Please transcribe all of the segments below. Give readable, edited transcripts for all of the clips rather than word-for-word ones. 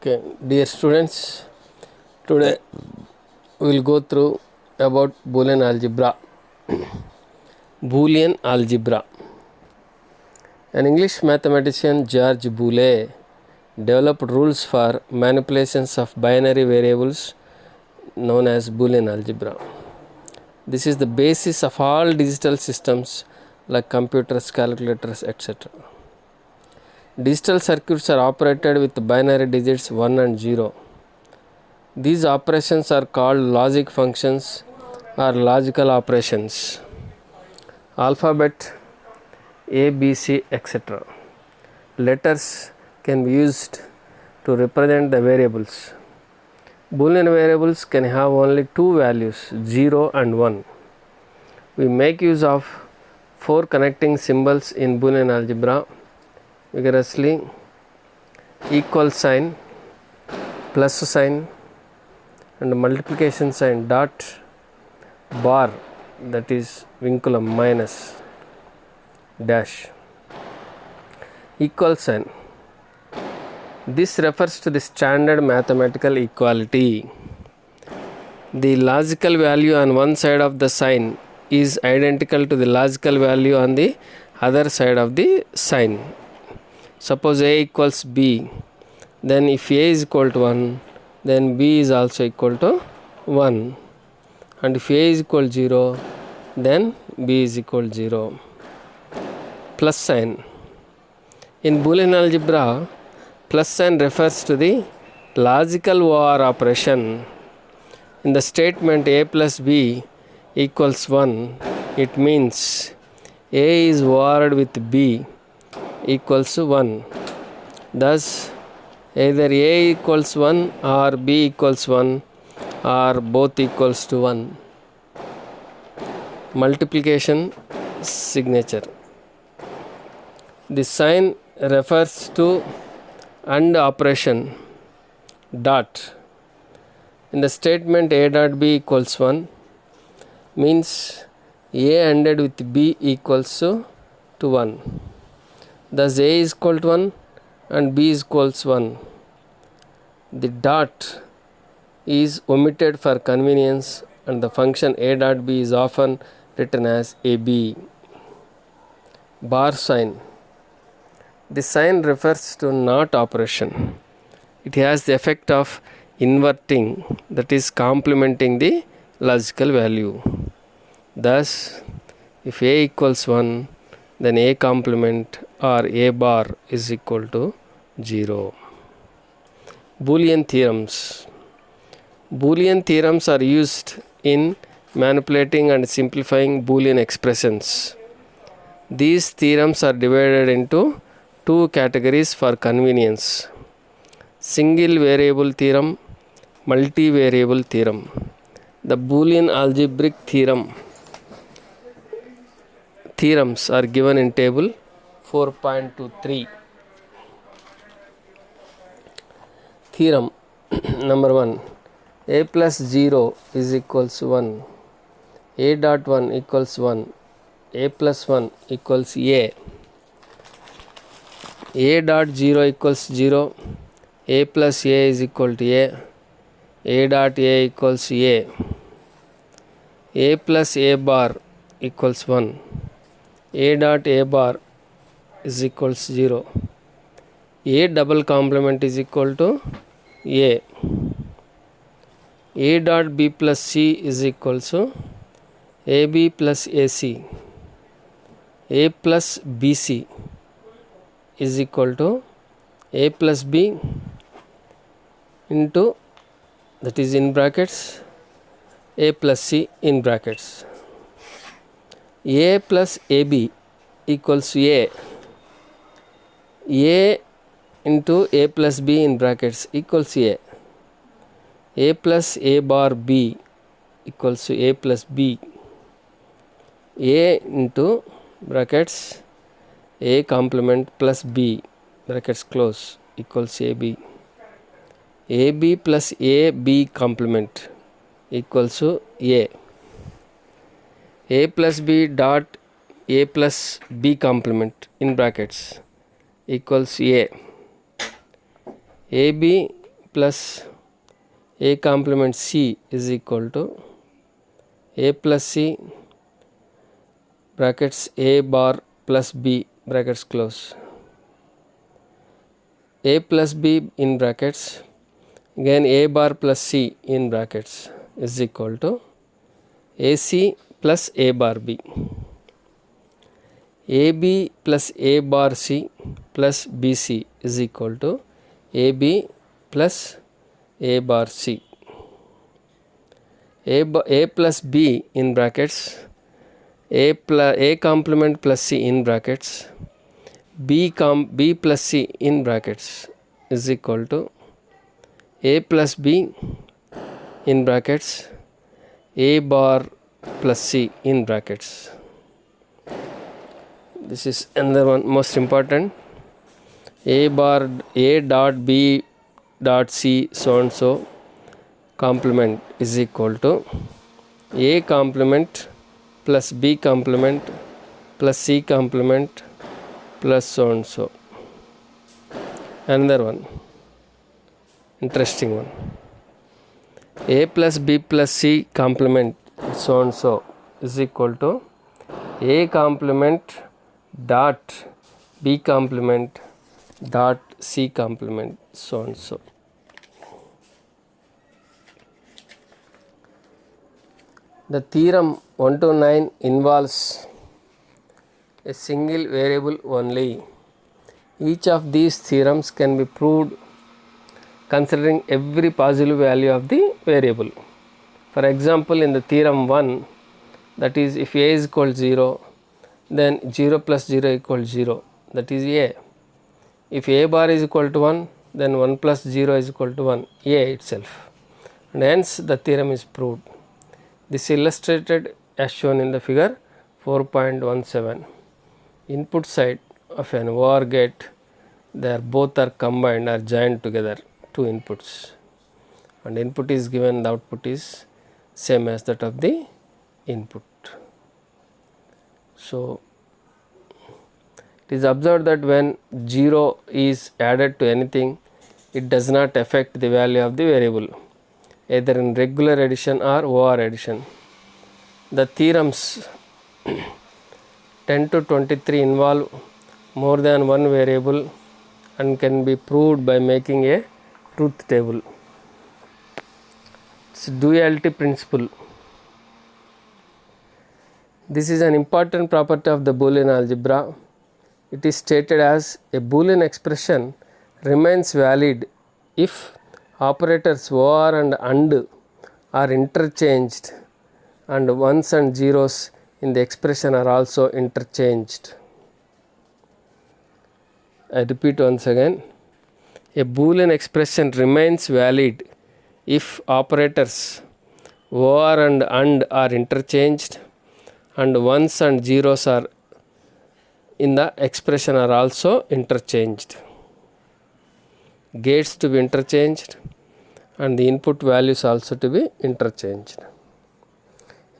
Okay, dear students, today we will go through about Boolean algebra. Boolean algebra. An English mathematician, George Boole, developed rules for manipulations of binary variables known as Boolean algebra. This is the basis of all digital systems like computers, calculators, etc. Digital circuits are operated with binary digits 1 and 0. These operations are called logic functions or logical operations. Alphabet A, B, C, etc. Letters can be used to represent the variables. Boolean variables can have only two values, 0 and 1. We make use of four connecting symbols in Boolean algebra vigorously: equal sign, plus sign, and multiplication sign, dot, bar, that is vinculum, minus, dash. Equal sign. This refers to the standard mathematical equality. The logical value on one side of the sign is identical to the logical value on the other side of the sign. Suppose A equals B, then if A is equal to 1, then B is also equal to 1, and if A is equal to 0, then B is equal to 0. Plus sign. In Boolean algebra, plus sign refers to the logical OR operation. In the statement A plus B equals 1, it means A is ORed with B equals 1. Thus, either A equals 1 or B equals 1 or both equals to 1. Multiplication signature. The sign refers to AND operation, dot. In the statement A dot B equals 1 means A ANDed with B equals to 1. Thus A is equal to 1 and B is equals 1. The dot is omitted for convenience and the function A dot B is often written as AB. Bar sign. The sign refers to NOT operation. It has the effect of inverting, that is complementing the logical value. Thus, if A equals 1, then A complement or A bar is equal to 0. Boolean theorems. Boolean theorems are used in manipulating and simplifying Boolean expressions. These theorems are divided into two categories for convenience: single variable theorem, multivariable theorem. The Boolean algebraic theorems are given in table 4.23. Theorem number 1. A plus 0 is equals 1. A dot 1 equals 1. A plus 1 equals A. A dot 0 equals 0. A plus A is equal to A. A dot A equals A. A plus A bar equals 1. A dot A bar is equals 0. A double complement is equal to A. A dot B plus C is equals to AB plus AC. A plus BC is equal to A plus B into, that is in brackets, A plus C in brackets. A plus AB equals to A. A into A plus B in brackets equals A. A plus A bar B equals to A plus B. A into brackets A complement plus B brackets close equals AB. AB plus AB complement equals to A. A plus B dot A plus B complement in brackets equals A. AB plus A complement C is equal to A plus C brackets A bar plus B brackets close. A plus B in brackets, again A bar plus C in brackets is equal to AC plus A bar B. AB plus A bar C plus BC is equal to AB plus A bar C. A plus B in brackets, A complement plus C in brackets, B plus C in brackets is equal to A plus B in brackets, A bar plus C in brackets. This is another one most important. A dot B dot C so and so complement is equal to A complement plus B complement plus C complement plus so and so. Another one, interesting one. A plus B plus C complement so and so is equal to A complement dot B complement dot C complement so and so. The theorem 1 to 9 involves a single variable only. Each of these theorems can be proved considering every possible value of the variable. For example, in the theorem 1, that is if A is equal to 0, then 0 plus 0 equals 0, that is A. If A bar is equal to 1, then 1 plus 0 is equal to 1, A itself, and hence the theorem is proved. This is illustrated as shown in the figure 4.17. Input side of an OR gate, both are combined or joined together, two inputs, and input is given, the output is same as that of the input. So it is observed that when 0 is added to anything, it does not affect the value of the variable, either in regular addition or OR addition. The theorems 10 to 23 involve more than one variable and can be proved by making a truth table. It's duality principle. This is an important property of the Boolean algebra. It is stated as a Boolean expression remains valid if operators OR and AND are interchanged and ones and zeros in the expression are also interchanged. I repeat once again, a Boolean expression remains valid if operators OR and AND are interchanged and ones and zeros are in the expression are also interchanged. Gates to be interchanged and the input values also to be interchanged.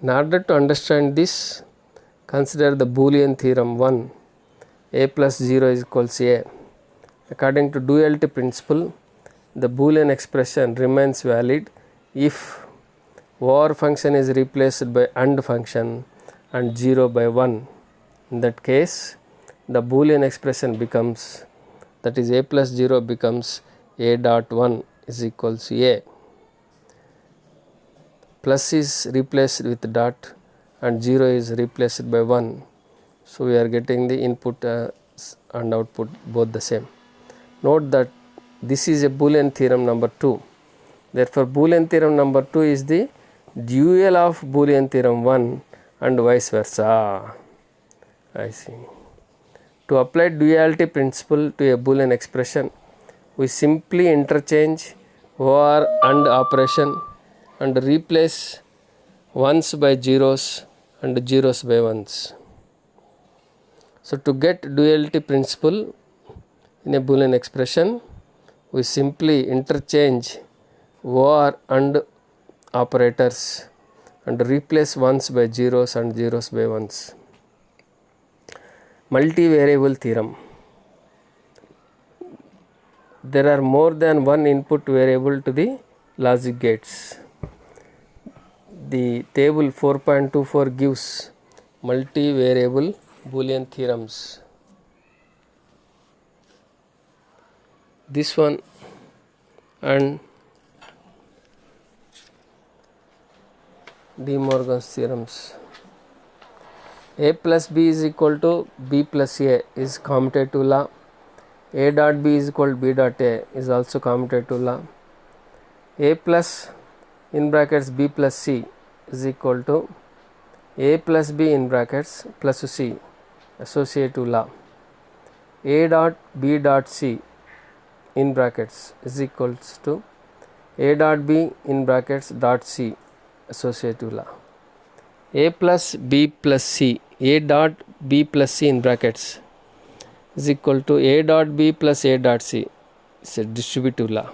In order to understand this, consider the Boolean theorem 1, A plus 0 is equals to A. According to duality principle, the Boolean expression remains valid if OR function is replaced by AND function and 0 by 1. In that case, the Boolean expression becomes, that is A plus 0 becomes A dot 1 is equals to A. Plus is replaced with dot and 0 is replaced by 1. So we are getting the input and output both the same. Note that this is a Boolean theorem number 2. Therefore, Boolean theorem number 2 is the dual of Boolean theorem 1 and vice versa. I see. To apply duality principle to a Boolean expression, we simply interchange OR AND operation and replace ones by zeros and zeros by ones. So to get duality principle in a Boolean expression, we simply interchange OR AND operators and replace ones by zeros and zeros by ones. Multivariable theorem. there are more than one input variable to the logic gates. The table 4.24 gives multivariable Boolean theorems. This one and De Morgan's theorems. A plus B is equal to B plus A is commutative law. A dot B is equal to B dot A is also commutative law. A plus in brackets B plus C is equal to A plus B in brackets plus C, associative law. A dot B dot C in brackets is equals to A dot B in brackets dot C, associative law. A plus B plus C, A dot B plus C in brackets is equal to A dot B plus A dot C, it's a distributive law.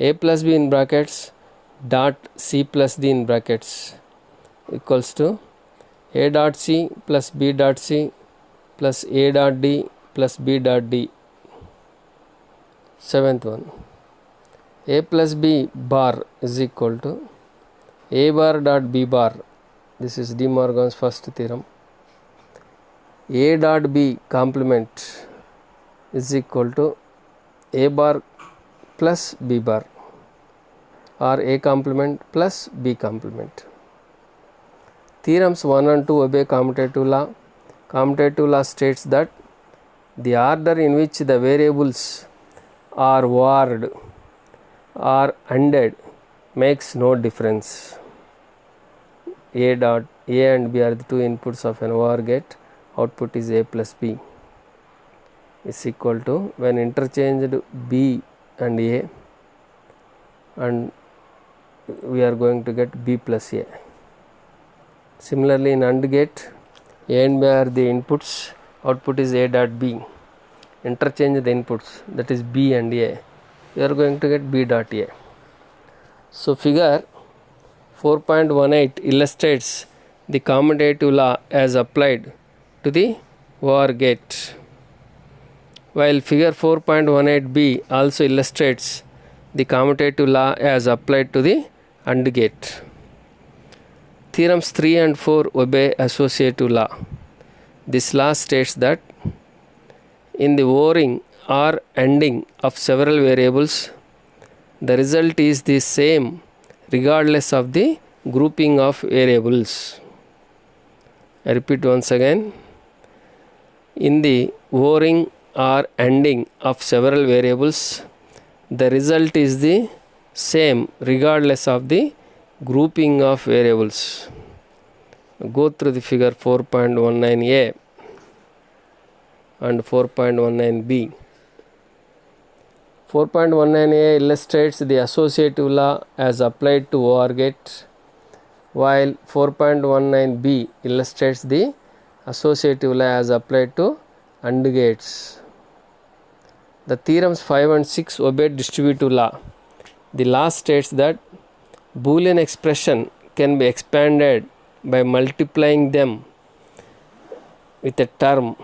A plus B in brackets dot C plus D in brackets equals to A dot C plus B dot C plus A dot D plus B dot D. Seventh one, A plus B bar is equal to A bar dot B bar. This is De Morgan's first theorem. A dot B complement is equal to A bar plus B bar, or A complement plus B complement. Theorems 1 and 2 obey commutative law. Commutative law states that the order in which the variables are ORed or ANDed makes no difference. A dot A and B are the two inputs of an OR gate. Output is A plus B is equal to, when interchanged, B and A, and we are going to get B plus A. Similarly, in AND gate, A and B are the inputs, output is A dot B. Interchange the inputs, that is B and A, you are going to get B dot A. So, figure 4.18 illustrates the commutative law as applied to the OR gate, while figure 4.18b also illustrates the commutative law as applied to the AND gate. Theorems 3 and 4 obey associative law. This law states that in the ORing or ANDing of several variables, the result is the same regardless of the grouping of variables. I repeat once again. In the ORing or ANDing of several variables, the result is the same regardless of the grouping of variables. Go through the figure 4.19a and 4.19b. 4.19a illustrates the associative law as applied to OR gate, while 4.19b illustrates the associative law as applied to AND gates. The theorems 5 and 6 obey distributive law. The law states that Boolean expression can be expanded by multiplying them with a term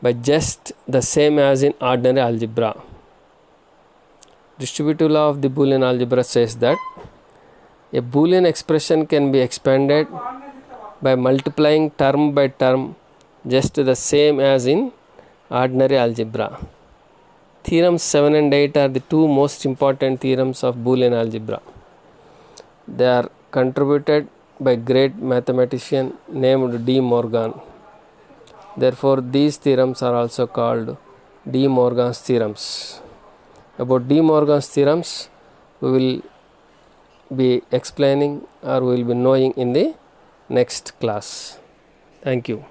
by just the same as in ordinary algebra. Distributive law of the Boolean algebra says that a Boolean expression can be expanded by multiplying term by term just the same as in ordinary algebra. Theorems 7 and 8 are the two most important theorems of Boolean algebra. They are contributed by great mathematician named De Morgan. Therefore, these theorems are also called De Morgan's theorems. About De Morgan's theorems, we will be explaining or we will be knowing in the next class. Thank you.